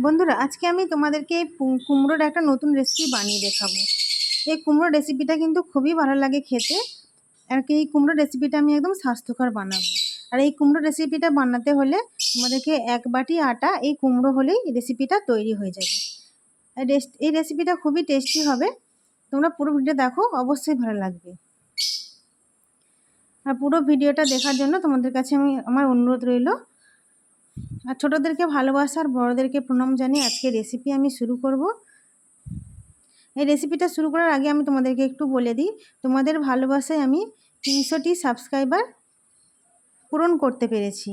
বন্ধুরা আজকে আমি তোমাদেরকে কুমড়োর একটা নতুন রেসিপি বানিয়ে দেখাবো। এই কুমড়োর রেসিপিটা কিন্তু খুবই ভালো লাগে খেতে। আর এই কুমড়োর রেসিপিটা আমি একদম স্বাস্থ্যকর বানাবো। আর এই কুমড়োর রেসিপিটা বানাতে হলে তোমাদেরকে 1 বাটি আটা এই কুমড়ো হলেই রেসিপিটা তৈরি হয়ে যাবে। এই রেসিপিটা খুবই টেস্টি হবে। তোমরা পুরো ভিডিও দেখো, অবশ্যই ভালো লাগবে। আর পুরো ভিডিওটা দেখার জন্য তোমাদের কাছে আমার অনুরোধ রইল। আর ছোটোদেরকে ভালোবাসা আর বড়োদেরকে প্রণাম জানিয়ে আজকে রেসিপি আমি শুরু করব। এই রেসিপিটা শুরু করার আগে আমি তোমাদেরকে একটু বলে দিই, তোমাদের ভালোবাসায় আমি 300টি সাবস্ক্রাইবার পূরণ করতে পেরেছি।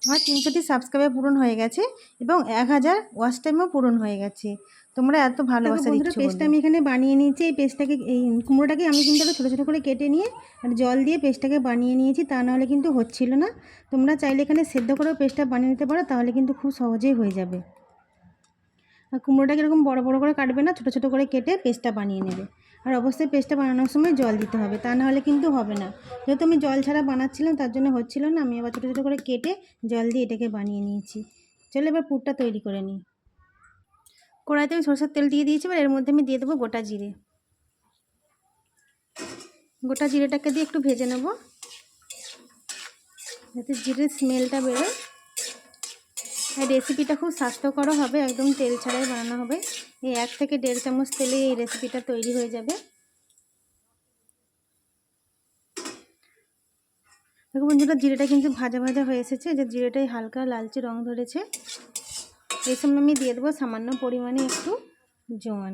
আমার 300টি সাবস্ক্রাইবার পূরণ হয়ে গেছে এবং 1000 ওয়াচ টাইমও পূরণ হয়ে গেছে। তোমরা এত ভালোবাসা দিচ্ছ। পেস্টটা আমি এখানে বানিয়ে নিয়েছি। এই পেস্টটাকে, এই কুমড়োটাকে আমি কিন্তু আরও ছোটো ছোটো করে কেটে নিয়ে আর জল দিয়ে পেস্টটাকে বানিয়ে নিয়েছি, তা নাহলে কিন্তু হচ্ছিল না। তোমরা চাইলে এখানে সেদ্ধ করেও পেস্টটা বানিয়ে নিতে পারো, তাহলে কিন্তু খুব সহজেই হয়ে যাবে। আর কুমড়োটাকে এরকম বড় বড় করে কাটবে না, ছোটো ছোটো করে কেটে পেস্টটা বানিয়ে নেবে। আর অবশ্যই পেস্টটা বানানোর সময় জল দিতে হবে, তা নাহলে কিন্তু হবে না। যেহেতু আমি জল ছাড়া বানাচ্ছিলাম তার জন্য হচ্ছিল না, আমি আবার ছোটো ছোটো করে কেটে জল দিয়ে এটাকে বানিয়ে নিয়েছি। চলো এবার পুরটা তৈরি করে নিই। কড়াইতে আমি সরষের তেল দিয়ে দিয়েছি। এবার এর মধ্যে আমি দিয়ে দেবো গোটা জিরে। গোটা জিরেটাকে দিয়ে একটু ভেজে নেব, যাতে জিরের স্মেলটা বেরোয়। এই রেসিপিটা খুব স্বাস্থ্যকর হবে, একদম তেল ছাড়াই বানানো হবে। এই 1 থেকে 1.5 চামচ তেলে এই রেসিপিটা তৈরি হয়ে যাবে। দেখো বন্ধুরা, জিরেটা কিন্তু ভাজা ভাজা হয়ে এসেছে, যে জিরেটাই হালকা লালচে রং ধরেছে। এই সময় আমি দিয়ে দেবো সামান্য পরিমাণে একটু জোয়ান,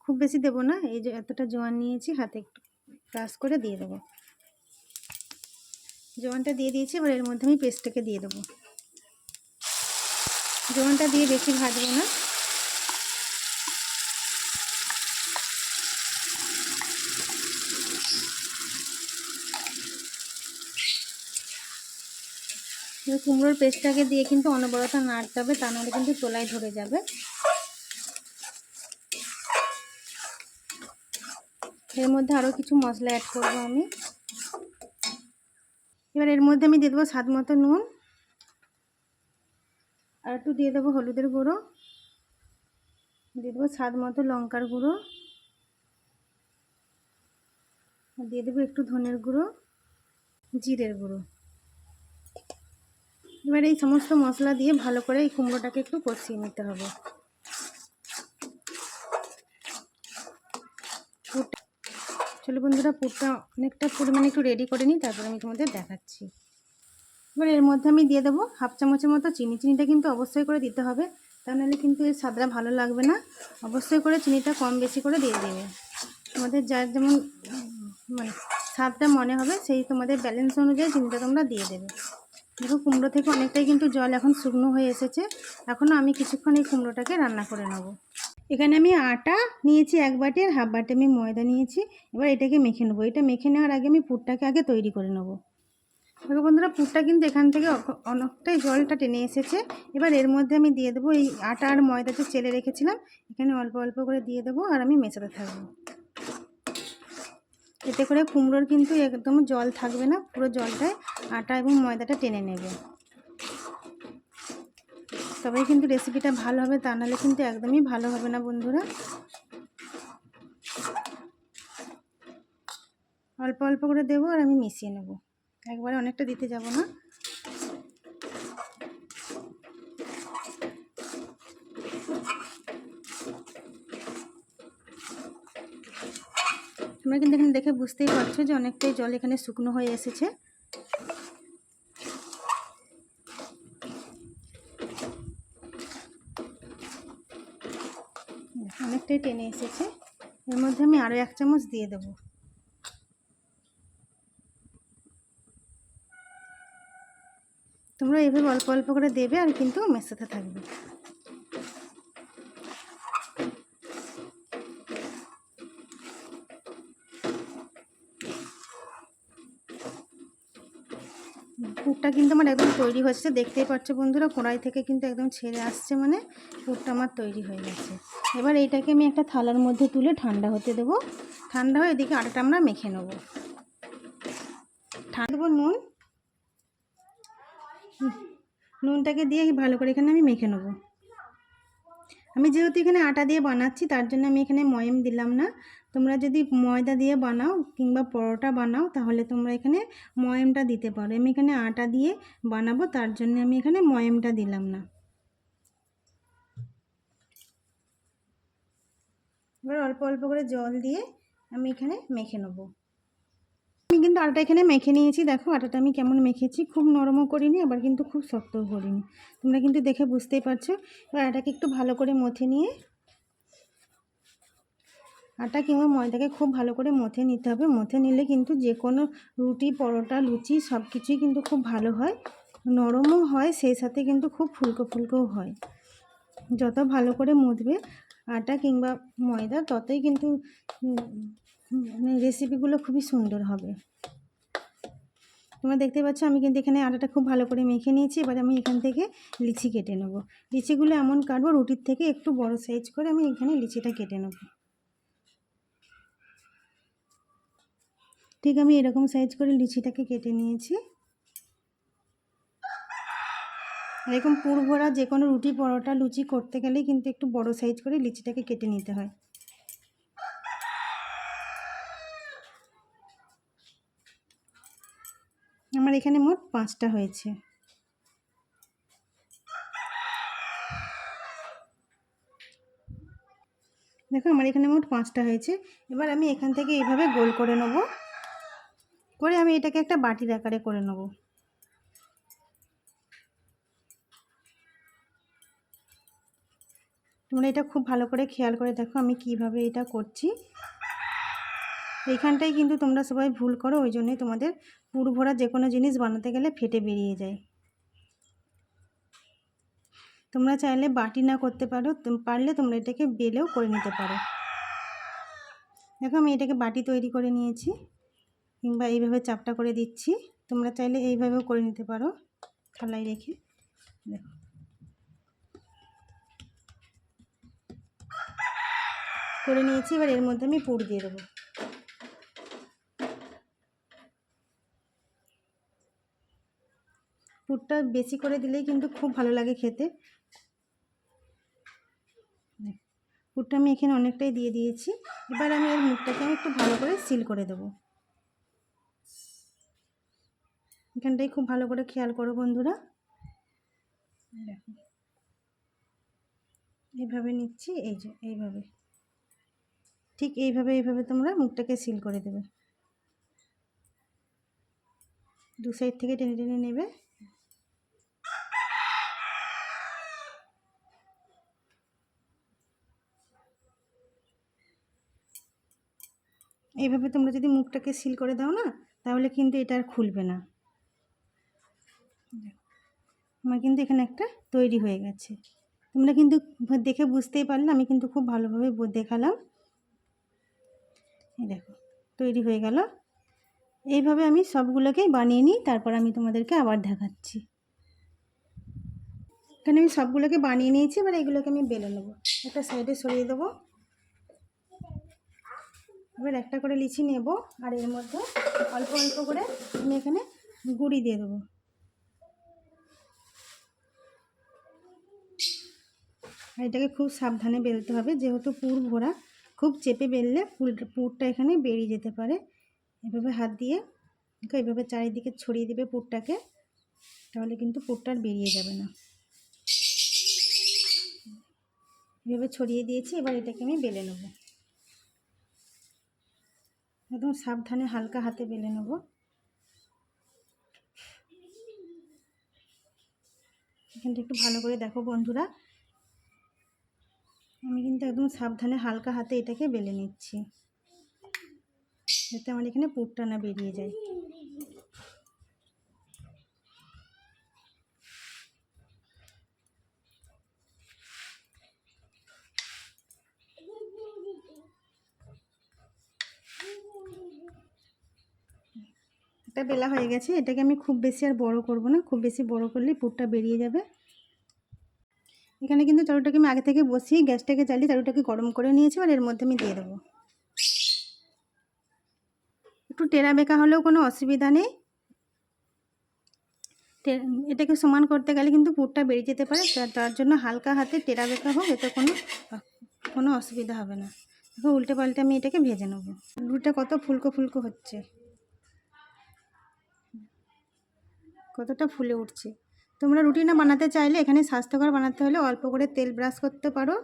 খুব বেশি দেবো না। এই যে এতটা জোয়ান নিয়েছি, হাতে একটু ব্রাশ করে দিয়ে দেবো। জোয়ানটা দিয়ে দিয়েছি। এবার এর মধ্যে আমি পেস্টটাকে দিয়ে দেবো। জোয়ানটা দিয়ে বেশি ভাজবো না। কুমড়োর পেস্টটাকে দিয়ে কিন্তু অনবরত নাড়তে হবে, তা নাহলে কিন্তু তলায় ধরে যাবে। এর মধ্যে আরও কিছু মশলা অ্যাড করবো আমি। এবার এর মধ্যে আমি দিয়ে দেবো স্বাদ মতো নুন, আর একটু দিয়ে দেবো হলুদের গুঁড়ো, দিয়ে দেবো স্বাদ মতো লঙ্কার গুঁড়ো, আর দিয়ে দেবো একটু ধনের গুঁড়ো, জিরের গুঁড়ো। এবার এই সমস্ত মশলা দিয়ে ভালো করে এই কুমড়োটাকে একটু কষিয়ে নিতে হবে। চলো বন্ধুরা, পুরটা অনেকটা পরিমাণে একটু রেডি করে নিই, তারপর আমি তোমাদের দেখাচ্ছি। এবার এর মধ্যে আমি দিয়ে দেবো 1/2 চামচের মতো চিনি। চিনিটা কিন্তু অবশ্যই করে দিতে হবে, তা নাহলে কিন্তু এর স্বাদটা ভালো লাগবে না। অবশ্যই করে চিনিটা কম বেশি করে দিয়ে দেবে। তোমাদের যার যেমন মানে স্বাদটা মনে হবে, সেই তোমাদের ব্যালেন্স অনুযায়ী চিনিটা তোমরা দিয়ে দেবে। দেখো কুমড়ো থেকে অনেকটাই কিন্তু জল এখন শুকনো হয়ে এসেছে। এখনও আমি কিছুক্ষণ এই কুমড়োটাকে রান্না করে নেব। এখানে আমি আটা নিয়েছি 1 বাটি, আর 1/2 বাটি আমি ময়দা নিয়েছি। এবার এটাকে মেখে নেবো। এটা মেখে নেওয়ার আগে আমি পুরটাকে আগে তৈরি করে নেব। দেখো বন্ধুরা, পুরটা কিন্তু এখান থেকে অনেকটাই জলটা টেনে এসেছে। এবার এর মধ্যে আমি দিয়ে দেবো এই আটা আর ময়দা যে চেলে রেখেছিলাম, এখানে অল্প অল্প করে দিয়ে দেবো, আর আমি মেশাতে থাকবো। এতে করে কুমড়োর কিন্তু একদম জল থাকবে না, পুরো জলটায় আটা এবং ময়দাটা টেনে নেবে। তবেই কিন্তু রেসিপিটা ভালো হবে, তা নাহলে কিন্তু একদমই ভালো হবে না বন্ধুরা। অল্প অল্প করে দেবো, আর আমি মিশিয়ে নেব। একবারে অনেকটা দিতে যাব না। তোমরা কিন্তু এখানে দেখে বুঝতেই পারছো যে অনেকটাই জল এখানে শুকনো হয়ে এসেছে। অনেকটাই টেনে এসেছে। এর মধ্যে আমি আরও 1 চামচ দিয়ে দেবো। তোমরা এভাবে অল্প অল্প করে দেবে, আর কিন্তু মেশাতে থাকবে। পুরটা কিন্তু আমার একদম তৈরি হচ্ছে, দেখতেই পাচ্ছ বন্ধুরা। কড়াই থেকে কিন্তু একদম ছেড়ে আসছে, মানে পুরটা আমার তৈরি হয়ে গেছে। এবার এইটাকে আমি একটা থালার মধ্যে তুলে ঠান্ডা হতে দেবো। ঠান্ডা হয়ে এদিকে আটাটা আমরা মেখে নেব। ঠান্ডা দেবো নুন, নুনটাকে দিয়ে ভালো করে এখানে আমি মেখে নেবো। আমি যেহেতু এখানে আটা দিয়ে বানাচ্ছি তার জন্য আমি এখানে ময়াম দিলাম না। তোমরা যদি ময়দা দিয়ে বানাও কিংবা পরোটা বানাও তাহলে তোমরা এখানে ময়ামটা দিতে পারো। আমি এখানে আটা দিয়ে বানাবো তার জন্য আমি এখানে ময়ামটা দিলাম না। এবার অল্প অল্প করে জল দিয়ে আমি এখানে মেখে নেবো। আমি কিন্তু আটা এখানে মেখে নিয়েছি। দেখো আটাটা আমি কেমন মেখেছি, খুব নরমও করিনি আবার কিন্তু খুব শক্তও করিনি। তোমরা কিন্তু দেখে বুঝতেই পারছো। এবার আটাকে একটু ভালো করে মথে নিয়ে, আটা কিংবা ময়দাকে খুব ভালো করে মথে নিতে হবে। মথে নিলে কিন্তু যে কোনো রুটি, পরোটা, লুচি সব কিছুই কিন্তু খুব ভালো হয়, নরমও হয়, সেই সাথে কিন্তু খুব ফুলকো ফুলকোও হয়। যত ভালো করে মথবে আটা কিংবা ময়দা ততই কিন্তু রেসিপিগুলো খুবই সুন্দর হবে। তোমরা দেখতে পাচ্ছ আমি কিন্তু এখানে আটাটা খুব ভালো করে মেখে নিয়েছি। এবার আমি এখান থেকে লিচি কেটে নেব। লিচিগুলো এমন কাটবো রুটির থেকে একটু বড় সাইজ করে আমি এখানে লিচিটা কেটে নেব। ঠিক আমি এরকম সাইজ করে লিচিটাকে কেটে নিয়েছি। এরকম পুর ভরা যে কোনো রুটি, পরোটা, লুচি করতে গেলে কিন্তু একটু বড় সাইজ করে লিচিটাকে কেটে নিতে হয়। আমার এখানে মোট 5টা হয়েছে। দেখো আমার এখানে মোট 5টা হয়েছে। এবার আমি এখান থেকে এইভাবে গোল করে নেব, করে আমি এটাকে একটা বাটির আকারে করে নেব। তোমরা এটা খুব ভালো করে খেয়াল করে দেখো আমি কিভাবে এটা করছি। এইখানটাই কিন্তু তোমরা সবাই ভুল করো, ওই জন্যই তোমাদের পুর ভরা যে কোনো জিনিস বানাতে গেলে ফেটে বেরিয়ে যায়। তোমরা চাইলে বাটি না করতে পারলে তোমরা এটাকে বেলেও করে নিতে পারো। দেখো আমি এটাকে বাটি তৈরি করে নিয়েছি, কিংবা এইভাবে চাপটা করে দিচ্ছি। তোমরা চাইলে এইভাবেও করে নিতে পারো থালায় রেখে। দেখো করে নিয়েছি। এবার এর মধ্যে আমি পুর দিয়ে দেবো। পুরটা বেশি করে দিলেই কিন্তু খুব ভালো লাগে খেতে। পুরটা আমি এখানে অনেকটাই দিয়ে দিয়েছি। এবার আমি এর মুখটাকে আমি একটু ভালো করে সিল করে দেবো। এখানটাই খুব ভালো করে খেয়াল করো বন্ধুরা। দেখো এইভাবে নিচ্ছি, এই যে এইভাবে, ঠিক এইভাবে তোমরা মুখটাকে সিল করে দেবে। দু সাইড থেকে টেনে টেনে নেবে। এইভাবে তোমরা যদি মুখটাকে সিল করে দাও না তাহলে কিন্তু এটা আর খুলবে না। আমার কিন্তু এখানে একটা তৈরি হয়ে গেছে। তোমরা কিন্তু দেখে বুঝতেই পারলে আমি কিন্তু খুব ভালোভাবে দেখালাম। এই দেখো তৈরি হয়ে গেল। এইভাবে আমি সবগুলোকেই বানিয়ে নিই, তারপর আমি তোমাদেরকে আবার দেখাচ্ছি। এখানে আমি সবগুলোকে বানিয়ে নিয়েছি। এবার এগুলোকে আমি বেলে নেবো, একটা সাইডে সরিয়ে দেবো। এবার একটা করে লিচি নেব আর এর মধ্যে অল্প অল্প করে আমি এখানে গুঁড়ি দিয়ে দেবো। আর এটাকে খুব সাবধানে বেলতে হবে, যেহেতু পুর ভরা, খুব চেপে বেললে পুরটা এখানে বেরিয়ে যেতে পারে। এভাবে হাত দিয়ে এইভাবে চারিদিকে ছড়িয়ে দেবে পুরটাকে, তাহলে কিন্তু পুরটা আর বেরিয়ে যাবে না। এভাবে ছড়িয়ে দিয়েছি। এবার এটাকে আমি বেলে নেব, একদম সাবধানে হালকা হাতে বেলে নেব। এখানটা একটু ভালো করে দেখো বন্ধুরা, আমি কিন্তু একদম সাবধানে হালকা হাতে এটাকে বেলে নিচ্ছি, যাতে আমার এখানে পুরটা না বেরিয়ে যায়। এটা বেলা হয়ে গেছে। এটাকে আমি খুব বেশি আর বড় করব না, খুব বেশি বড় করলে পুরটা বেরিয়ে যাবে। এখানে কিন্তু চাটুটাকে আমি আগে থেকে বসিয়ে গ্যাসটাকে জ্বালিয়ে চাটুটাকে গরম করে নিয়েছি। আর এর মধ্যে আমি দিয়ে দেবো। একটু টেরা বেঁকা হলেও কোনো অসুবিধা নেই। এটাকে সমান করতে গেলে কিন্তু পুরটা বেরিয়ে যেতে পারে, তার জন্য হালকা হাতে টেরা বেঁকা হোক, এতে কোনো অসুবিধা হবে না। দেখো উল্টে পাল্টে আমি এটাকে ভেজে নেব। রুটিটা কত ফুলকো ফুলকো হচ্ছে, কতটা ফুলে উঠছে। তোমরা রুটি না বানাতে চাইলে এখানে স্বাস্থ্যকর বানাতে হলে অল্প করে তেল ব্রাশ করতে পারো।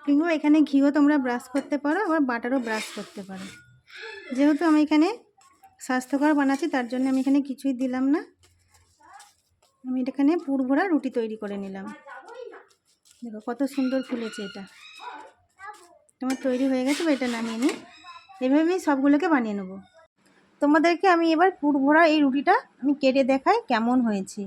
কিংবা এখানে ঘিও তোমরা ব্রাশ করতে পারো, আবার বাটারও ব্রাশ করতে পারো। যেহেতু আমি এখানে স্বাস্থ্যকর বানাচ্ছি তার জন্য আমি এখানে কিছুই দিলাম না। আমি এখানে পুর ভরা রুটি তৈরি করে নিলাম। দেখো কত সুন্দর ফুলেছে। এটা তোমার তৈরি হয়ে গেছে, এটা নামিয়ে নিই। এভাবেই সবগুলোকে বানিয়ে নেবো। তোমাদেরকে আমি এবার পুর ভরা এই রুটিটা আমি কেটে দেখাই কেমন হয়েছে।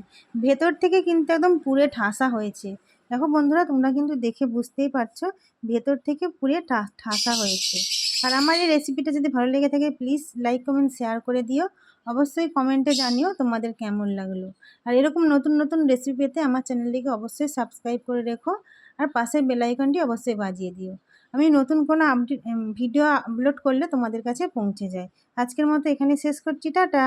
ভেতর থেকে কিন্তু একদম পুরে ঠাসা হয়েছে। দেখো বন্ধুরা, তোমরা কিন্তু দেখে বুঝতেই পারছো ভেতর থেকে পুরে ঠাসা হয়েছে। আর আমার এই রেসিপিটা যদি ভালো লেগে থাকে প্লিজ লাইক কমেন্ট শেয়ার করে দিও। অবশ্যই কমেন্টে জানিও তোমাদের কেমন লাগলো। আর এরকম নতুন নতুন রেসিপি পেতে আমার চ্যানেলটিকে অবশ্যই সাবস্ক্রাইব করে রেখো, আর পাশের বেল আইকনটি অবশ্যই বাজিয়ে দিও। আমি নতুন কোনো ভিডিও আপলোড করলে তোমাদের কাছে পৌঁছে যায়। আজকের মতো এখানে শেষ করছি, টাটা।